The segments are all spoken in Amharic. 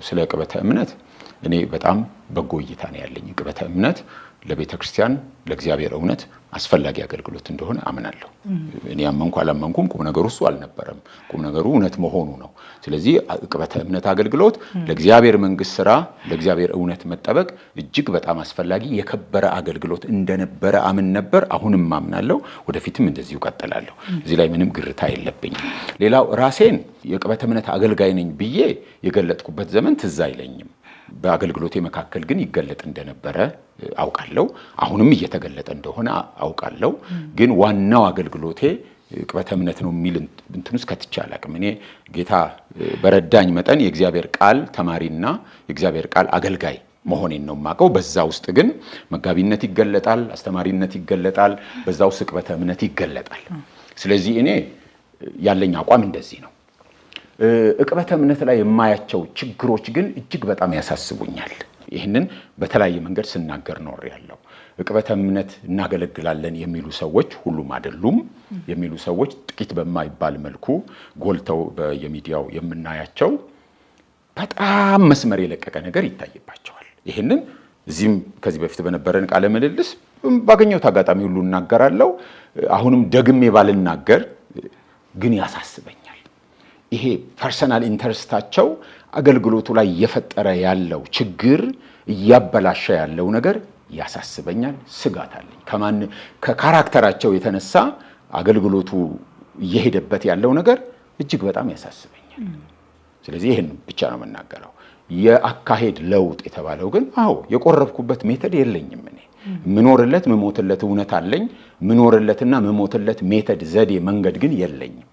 ስለ ዕቅበተ እምነት እኔ በጣም በጎ እይታ ነው ያለኝ። ዕቅበተ እምነት ለቤተክርስቲያን ለእግዚአብሔር እውነት አስፈላጊ አገልግሎት እንደሆነ አምናለሁ። እኔ አመንኩ አላመንኩም ቁም ነገሩ እሱ አልነበረም። ቁም ነገሩ እውነት መሆኑ ነው። ስለዚህ ዕቅበተ እምነት አገልግሎት ለእግዚአብሔር መንግስት ሥራ ለእግዚአብሔር እውነት መጠበቅ እጅግ በጣም አስፈላጊ የከበረ አገልግሎት እንደነበረ አምን ነበር። አሁንም አምናለሁ። ወደፊትም እንደዚሁ ቀጥላለሁ። እዚህ ላይ ምንም ግርታ የለብኝም። ሌላው ራሴን የዕቅበተ እምነት አገልጋይ ነኝ ብዬ የገለጥኩበት ዘመን ትዝ አይለኝም። በአገልግሎቴ መካከል ግን ይገለጥ እንደነበረ አውቃለሁ። አሁንም እየተገለጠ እንደሆነ አውቃለሁ። ግን ዋናው አገልግሎቴ ዕቅበተ እምነት ነው የሚል እንትንስ ከትቼ አላቅም። እኔ ጌታ በረዳኝ መጠን የእግዚአብሔር ቃል ተማሪና የእግዚአብሔር ቃል አገልጋይ መሆኔን ነው የማውቀው። በዛ ውስጥ ግን መጋቢነት ይገለጣል፣ አስተማሪነት ይገለጣል፣ በዛ ውስጥ ዕቅበተ እምነት ይገለጣል። ስለዚህ እኔ ያለኝ አቋም እንደዚህ ነው። ዕቅበተ እምነት ላይ የማያቸው ችግሮች ግን እጅግ በጣም ያሳስቡኛል። ይህንን በተለያየ መንገድ ስናገር ኖሬያለሁ። ዕቅበተ እምነት እናገለግላለን የሚሉ ሰዎች ሁሉም አይደሉም የሚሉ ሰዎች ጥቂት በማይባል መልኩ ጎልተው በየሚዲያው የምናያቸው በጣም መስመር የለቀቀ ነገር ይታይባቸዋል። ይህንን እዚህም ከዚህ በፊት በነበረን ቃለ ምልልስ ባገኘሁት አጋጣሚ ሁሉ እናገራለሁ። አሁንም ደግሜ ባልናገር ግን ያሳስበኛል። ይሄ ፐርሰናል ኢንተረስታቸው አገልግሎቱ ላይ እየፈጠረ ያለው ችግር እያበላሸ ያለው ነገር ያሳስበኛል። ስጋት አለኝ። ከካራክተራቸው የተነሳ አገልግሎቱ እየሄደበት ያለው ነገር እጅግ በጣም ያሳስበኛል። ስለዚህ ይህን ብቻ ነው የምናገረው። የአካሄድ ለውጥ የተባለው ግን የቆረብኩበት ሜተድ የለኝም። እኔ ምኖርለት ምሞትለት እውነት አለኝ። ምኖርለትና ምሞትለት ሜተድ ዘዴ መንገድ ግን የለኝም።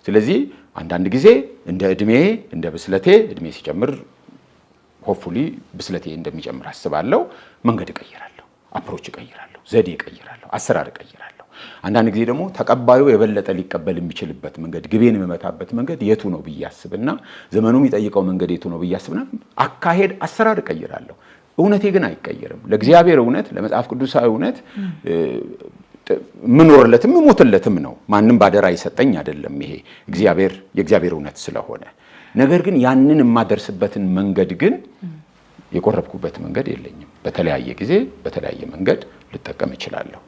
ስለዚህ አንዳንድ ጊዜ እንደ እድሜ እንደ ብስለቴ እድሜ ሲጨምር ሆፕፉሊ ብስለቴ እንደሚጨምር አስባለሁ። መንገድ እቀይራለሁ፣ አፕሮች እቀይራለሁ፣ ዘዴ እቀይራለሁ፣ አሰራር እቀይራለሁ። አንዳንድ ጊዜ ደግሞ ተቀባዩ የበለጠ ሊቀበል የሚችልበት መንገድ ግቤን የምመታበት መንገድ የቱ ነው ብዬ አስብና ዘመኑ የሚጠይቀው መንገድ የቱ ነው ብዬ አስብና አካሄድ አሰራር እቀይራለሁ። እውነቴ ግን አይቀየርም። ለእግዚአብሔር እውነት ለመጽሐፍ ቅዱሳዊ እውነት ምኖርለትም ምሞትለትም ነው። ማንም ባደራ ይሰጠኝ አይደለም። ይሄ የእግዚአብሔር እውነት ስለሆነ ነገር ግን ያንን የማደርስበትን መንገድ ግን የቆረብኩበት መንገድ የለኝም። በተለያየ ጊዜ በተለያየ መንገድ ልጠቀም እችላለሁ።